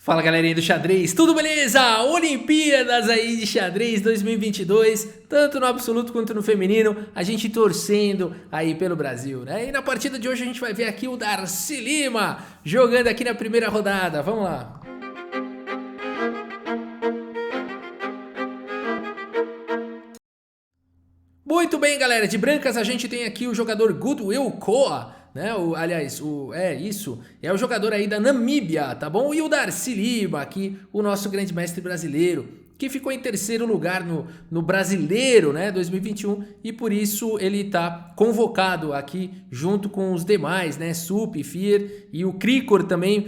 Fala galerinha do xadrez, tudo beleza? Olimpíadas aí de xadrez 2022, tanto no absoluto quanto no feminino, a gente torcendo aí pelo Brasil, né? E na partida de hoje a gente vai ver aqui o Darcy Lima jogando aqui na primeira rodada, vamos lá. Muito bem, galera, de brancas a gente tem aqui o jogador Goodwill Koa, né? É o jogador aí da Namíbia, tá bom? E o Darcy Lima aqui, o nosso grande mestre brasileiro, que ficou em terceiro lugar no Brasileiro, né, 2021, e por isso ele tá convocado aqui junto com os demais, né, Sup, Fir e o Cricor também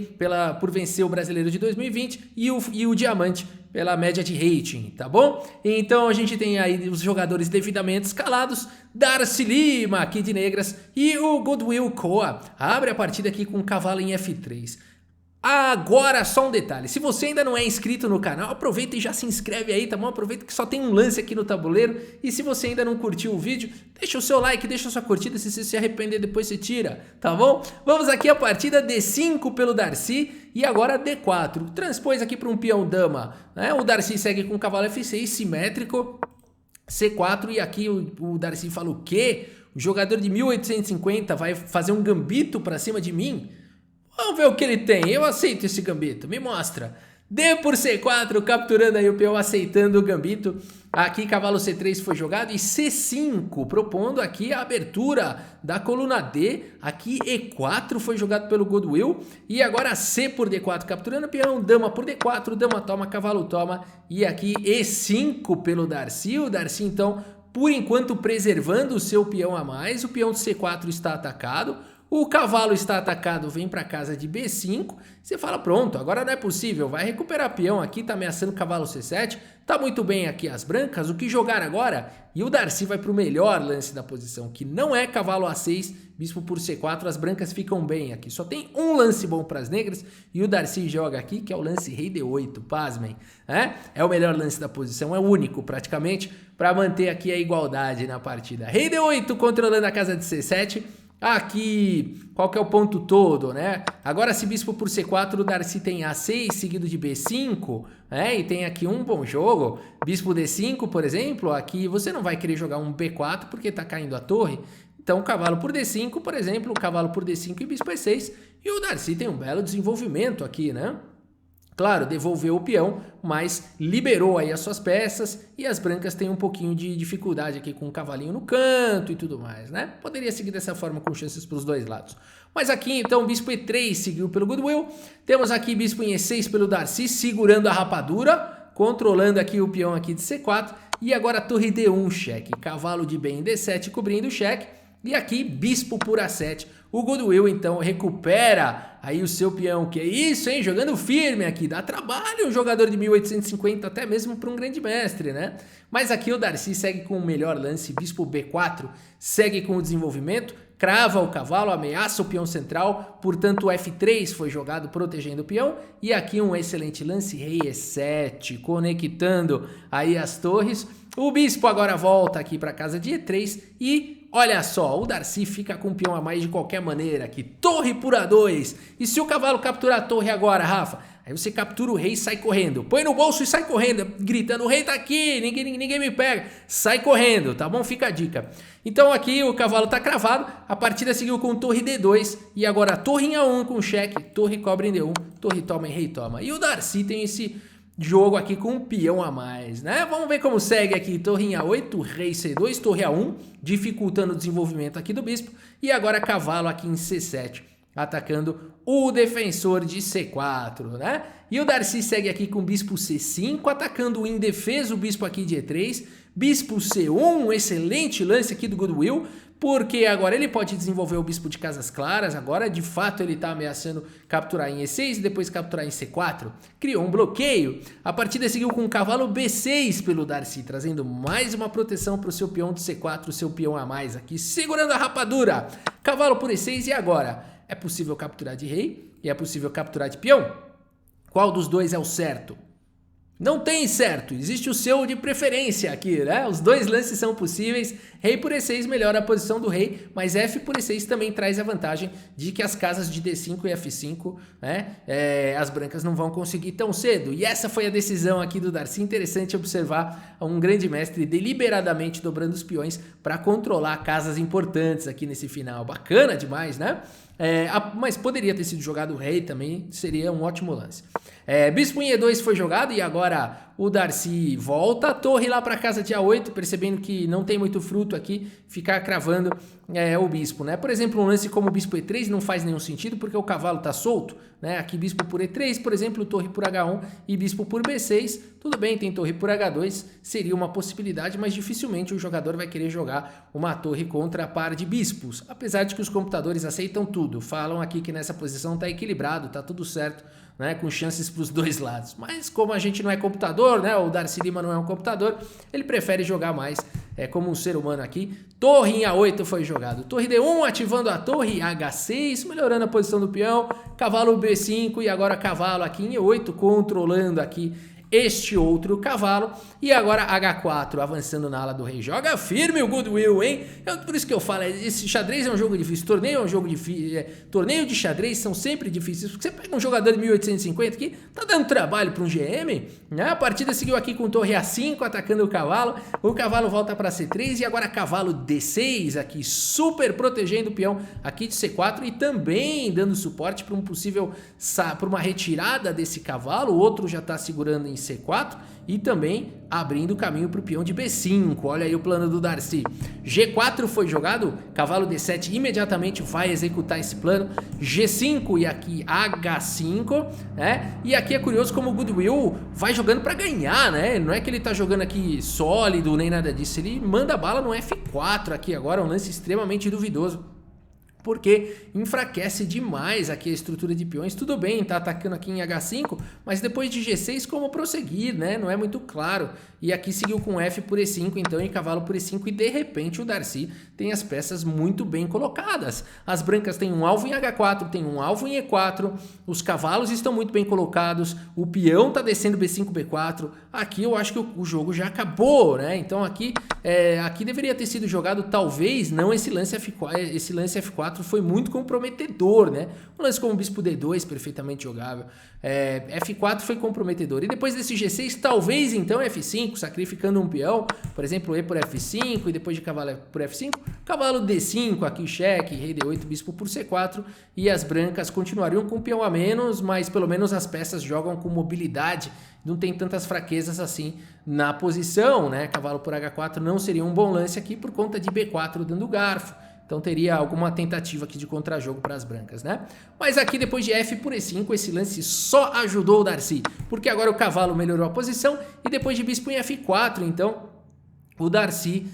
por vencer o Brasileiro de 2020 e o Diamante pela média de rating, tá bom? Então a gente tem aí os jogadores devidamente escalados, Darcy Lima aqui de negras e o Goodwill Koa abre a partida aqui com o cavalo em F3. Agora só um detalhe, se você ainda não é inscrito no canal, aproveita e já se inscreve aí, tá bom? Aproveita que só tem um lance aqui no tabuleiro e se você ainda não curtiu o vídeo, deixa o seu like, deixa a sua curtida, se você se arrepender depois você tira, tá bom? Vamos aqui a partida D5 pelo Darcy e agora D4, transpôs aqui para um peão dama, né? O Darcy segue com o cavalo F6 simétrico, C4 e aqui o Darcy fala o quê? O jogador de 1850 vai fazer um gambito para cima de mim? Vamos ver o que ele tem, eu aceito esse gambito, me mostra. D por C4, capturando aí o peão, aceitando o gambito. Aqui cavalo C3 foi jogado e C5, propondo aqui a abertura da coluna D. Aqui E4 foi jogado pelo Goodwill. E agora C por D4, capturando o peão, dama por D4, dama toma, cavalo toma. E aqui E5 pelo Darcy. O Darcy então, por enquanto, preservando o seu peão a mais. O peão de C4 está atacado. O cavalo está atacado, vem para casa de B5, você fala pronto, agora não é possível, vai recuperar peão aqui, tá ameaçando o cavalo C7, tá muito bem aqui as brancas, o que jogar agora? E o Darcy vai para o melhor lance da posição, que não é cavalo A6, bispo por C4, as brancas ficam bem aqui, só tem um lance bom para as negras e o Darcy joga aqui, que é o lance rei D8, pasmem, né? É o melhor lance da posição, é o único praticamente, para manter aqui a igualdade na partida. Rei D8 controlando a casa de C7, aqui, qual que é o ponto todo, né? Agora se bispo por C4, o Darcy tem A6 seguido de B5, né? E tem aqui um bom jogo, bispo D5, por exemplo, aqui você não vai querer jogar um B4 porque tá caindo a torre, então cavalo por D5, por exemplo, cavalo por D5 e bispo E6, e o Darcy tem um belo desenvolvimento aqui, né? Claro, devolveu o peão, mas liberou aí as suas peças e as brancas têm um pouquinho de dificuldade aqui com o cavalinho no canto e tudo mais, né? Poderia seguir dessa forma com chances para os dois lados. Mas aqui então bispo E3 seguiu pelo Goodwill, temos aqui bispo em E6 pelo Darcy segurando a rapadura, controlando aqui o peão aqui de C4 e agora torre D1 cheque, cavalo de bem em D7 cobrindo o cheque e aqui bispo por A7. O Goodwill então recupera aí o seu peão, que é isso, hein? Jogando firme aqui, dá trabalho um jogador de 1850 até mesmo para um grande mestre, né? Mas aqui o Darcy segue com o melhor lance, bispo B4, segue com o desenvolvimento, crava o cavalo, ameaça o peão central, portanto o F3 foi jogado protegendo o peão, e aqui um excelente lance, rei E7, conectando aí as torres. O bispo agora volta aqui para casa de E3 e olha só, o Darcy fica com o peão a mais de qualquer maneira aqui, torre por A2, e se o cavalo capturar a torre agora, Rafa? Aí você captura o rei e sai correndo, põe no bolso e sai correndo, gritando, o rei tá aqui, ninguém me pega, sai correndo, tá bom? Fica a dica. Então aqui o cavalo tá cravado, a partida seguiu com torre D2, e agora torre em A1 com cheque, torre cobre em D1, torre toma em rei toma, e o Darcy tem esse jogo aqui com um peão a mais, né? Vamos ver como segue aqui, torre em A8, rei C2, torre A1, dificultando o desenvolvimento aqui do bispo, e agora cavalo aqui em C7, atacando o defensor de C4, né? E o Darcy segue aqui com bispo C5, atacando o indefeso bispo aqui de E3, bispo C1, um excelente lance aqui do Goodwill, porque agora ele pode desenvolver o bispo de casas claras, agora de fato ele está ameaçando capturar em E6 e depois capturar em C4, criou um bloqueio, a partida seguiu com o cavalo B6 pelo Darcy, trazendo mais uma proteção para o seu peão de C4, o seu peão a mais aqui, segurando a rapadura, cavalo por E6 e agora, é possível capturar de rei e é possível capturar de peão? Qual dos dois é o certo? Não tem certo, existe o seu de preferência aqui, né? Os dois lances são possíveis. Rei por E6 melhora a posição do rei, mas F por E6 também traz a vantagem de que as casas de D5 e F5, né? As brancas não vão conseguir tão cedo. E essa foi a decisão aqui do Darcy. Interessante observar um grande mestre deliberadamente dobrando os peões para controlar casas importantes aqui nesse final. Bacana demais, né? Mas poderia ter sido jogado o rei também, seria um ótimo lance. Bispo em E2 foi jogado e agora o Darcy volta a torre lá para casa de A8, percebendo que não tem muito fruto aqui, ficar cravando o bispo, né? Por exemplo, um lance como o bispo E3 não faz nenhum sentido porque o cavalo tá solto, né? Aqui bispo por E3, por exemplo, torre por H1 e bispo por B6, tudo bem, tem torre por H2, seria uma possibilidade, mas dificilmente o jogador vai querer jogar uma torre contra a par de bispos, apesar de que os computadores aceitam tudo, falam aqui que nessa posição tá equilibrado, tá tudo certo, né, com chances para os dois lados. Mas como a gente não é computador, né, o Darcy Lima não é um computador, ele prefere jogar mais como um ser humano aqui. Torre em A8 foi jogado. Torre D1 ativando a torre H6, melhorando a posição do peão. Cavalo B5 e agora cavalo aqui em E8, controlando aqui este outro cavalo, e agora H4 avançando na ala do rei, joga firme o Goodwill, hein? Por isso que eu falo, esse xadrez é um jogo difícil, torneio é um jogo difícil, torneio de xadrez são sempre difíceis, porque você pega um jogador de 1850 que tá dando trabalho para um GM, né? A partida seguiu aqui com torre A5 atacando o cavalo volta para C3 e agora cavalo D6 aqui, super protegendo o peão aqui de C4 e também dando suporte para para uma retirada desse cavalo, o outro já tá segurando em C4 e também abrindo o caminho para o peão de B5. Olha aí o plano do Darcy. G4 foi jogado, cavalo D7 imediatamente vai executar esse plano. G5 e aqui H5, né? E aqui é curioso como o Goodwill vai jogando para ganhar, né? Não é que ele tá jogando aqui sólido nem nada disso, ele manda bala no F4 aqui agora, um lance extremamente duvidoso, porque enfraquece demais aqui a estrutura de peões. Tudo bem, tá atacando aqui em H5, mas depois de G6 como prosseguir, né? Não é muito claro. E aqui seguiu com F por E5, então, e cavalo por E5, e de repente o Darcy tem as peças muito bem colocadas. As brancas têm um alvo em H4, tem um alvo em E4, os cavalos estão muito bem colocados, o peão tá descendo B5, B4. Aqui eu acho que o jogo já acabou, né? Então aqui deveria ter sido jogado, talvez, não esse lance F4, foi muito comprometedor, né? Um lance como o bispo D2, perfeitamente jogável. F4 foi comprometedor. E depois desse G6, talvez então F5, sacrificando um peão, por exemplo, E por F5 e depois de cavalo por F5, cavalo D5, aqui cheque, rei D8, bispo por C4 e as brancas continuariam com um peão a menos, mas pelo menos as peças jogam com mobilidade, não tem tantas fraquezas assim na posição, né? Cavalo por H4 não seria um bom lance aqui por conta de B4 dando garfo. Então teria alguma tentativa aqui de contrajogo para as brancas, né? Mas aqui depois de F por E5, esse lance só ajudou o Darcy, porque agora o cavalo melhorou a posição e depois de bispo em F4, então o Darcy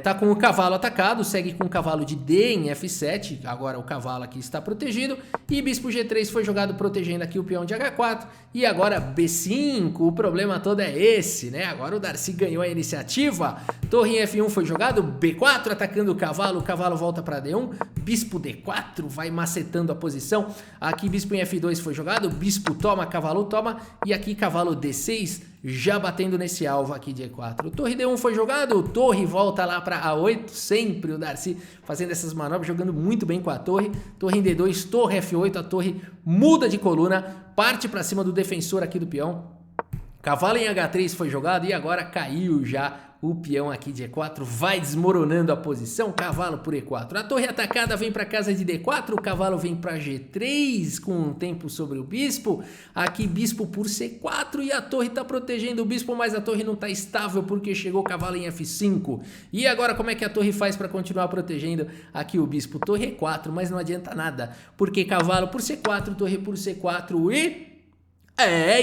tá com o cavalo atacado, segue com o cavalo de D em F7, agora o cavalo aqui está protegido, e bispo G3 foi jogado protegendo aqui o peão de H4, e agora B5, o problema todo é esse, né? Agora o Darcy ganhou a iniciativa, torre em F1 foi jogado, B4 atacando o cavalo volta para D1, bispo D4 vai macetando a posição, aqui bispo em F2 foi jogado, bispo toma, cavalo toma, e aqui cavalo D6, já batendo nesse alvo aqui de E4. Torre D1 foi jogado, torre volta lá para A8, sempre o Darcy fazendo essas manobras, jogando muito bem com a torre. Torre em D2, torre F8, a torre muda de coluna, parte para cima do defensor aqui do peão. Cavalo em H3 foi jogado e agora caiu já o peão aqui de E4, vai desmoronando a posição, cavalo por E4. A torre atacada vem para casa de D4, o cavalo vem para G3 com um tempo sobre o bispo. Aqui bispo por C4 e a torre está protegendo o bispo, mas a torre não está estável porque chegou o cavalo em F5. E agora como é que a torre faz para continuar protegendo aqui o bispo? Torre E4, mas não adianta nada, porque cavalo por C4, torre por C4 e...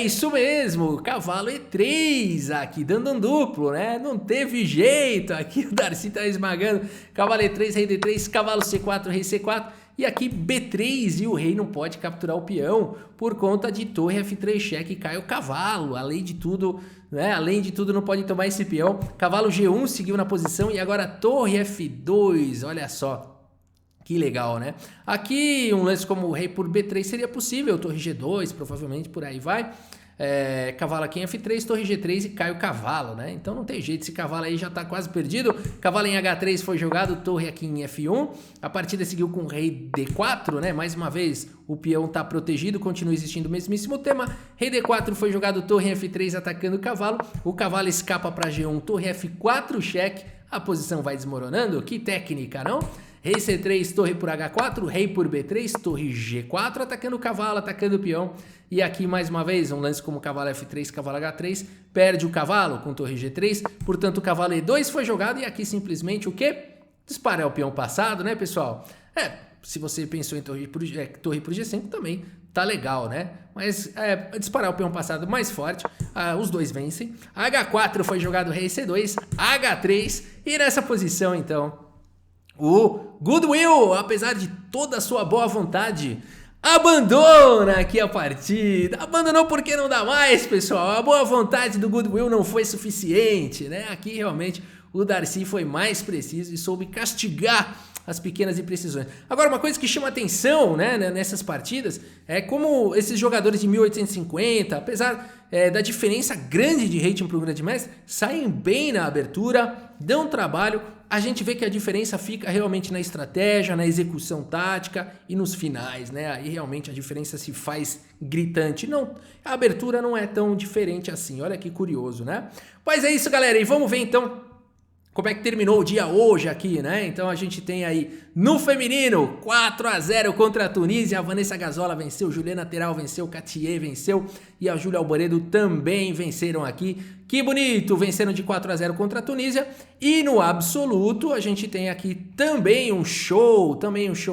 isso mesmo, cavalo E3 aqui, dando um duplo, né? Não teve jeito, aqui o Darcy tá esmagando, cavalo E3, rei D3, cavalo C4, rei C4, e aqui B3 e o rei não pode capturar o peão por conta de torre F3 cheque, cai o cavalo, além de tudo, né? Além de tudo não pode tomar esse peão, cavalo G1 seguiu na posição e agora torre F2, olha só. Que legal, né? Aqui um lance como o rei por B3 seria possível, torre G2, provavelmente por aí vai. cavalo aqui em F3, torre G3 e cai o cavalo, né? Então não tem jeito, esse cavalo aí já tá quase perdido. Cavalo em H3 foi jogado, torre aqui em F1. A partida seguiu com rei D4, né? Mais uma vez, o peão tá protegido, continua existindo o mesmíssimo tema. Rei D4 foi jogado, torre em F3 atacando o cavalo escapa para G1, torre F4, cheque. A posição vai desmoronando, que técnica, não? Rei C3, torre por H4, rei por B3, torre G4, atacando o cavalo, atacando o peão. E aqui, mais uma vez, um lance como cavalo F3, cavalo H3, perde o cavalo com torre G3, portanto o cavalo E2 foi jogado e aqui simplesmente o quê? Disparar o peão passado, né, pessoal? Se você pensou em torre por G5 também tá legal, né? Mas disparar o peão passado mais forte, os dois vencem. H4 foi jogado rei C2, H3 e nessa posição, então... O Goodwill, apesar de toda a sua boa vontade, abandona aqui a partida. Abandonou porque não dá mais, pessoal. A boa vontade do Goodwill não foi suficiente, né? Aqui realmente o Darcy foi mais preciso e soube castigar as pequenas imprecisões. Agora, uma coisa que chama atenção, né, nessas partidas é como esses jogadores de 1850, apesar da diferença grande de rating para o Grande Mestre, saem bem na abertura, dão trabalho. A gente vê que a diferença fica realmente na estratégia, na execução tática e nos finais, né? Aí realmente a diferença se faz gritante. Não, a abertura não é tão diferente assim. Olha que curioso, né? Mas é isso, galera. E vamos ver então como é que terminou o dia hoje aqui, né? Então a gente tem aí no feminino 4-0 contra a Tunísia. A Vanessa Gazola venceu, Juliana Teral venceu, Catier venceu e a Júlia Alboredo também venceram aqui. Que bonito! Venceram de 4-0 contra a Tunísia. E no absoluto a gente tem aqui também um show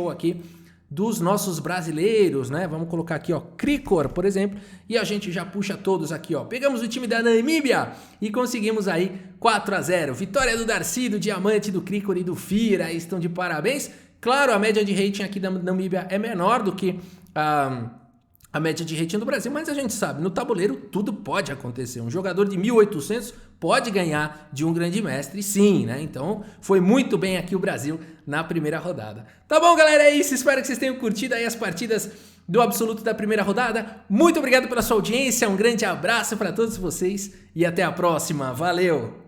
aqui dos nossos brasileiros, né? Vamos colocar aqui, ó, Cricor, por exemplo, e a gente já puxa todos aqui, ó. Pegamos o time da Namíbia e conseguimos aí 4-0. Vitória do Darcy, do Diamante, do Cricor e do Fira, estão de parabéns. Claro, a média de rating aqui da Namíbia é menor do que a média de rating do Brasil, mas a gente sabe, no tabuleiro tudo pode acontecer. Um jogador de 1800 pode ganhar de um grande mestre, sim, né? Então, foi muito bem aqui o Brasil na primeira rodada. Tá bom, galera? É isso. Espero que vocês tenham curtido aí as partidas do absoluto da primeira rodada. Muito obrigado pela sua audiência. Um grande abraço para todos vocês e até a próxima. Valeu!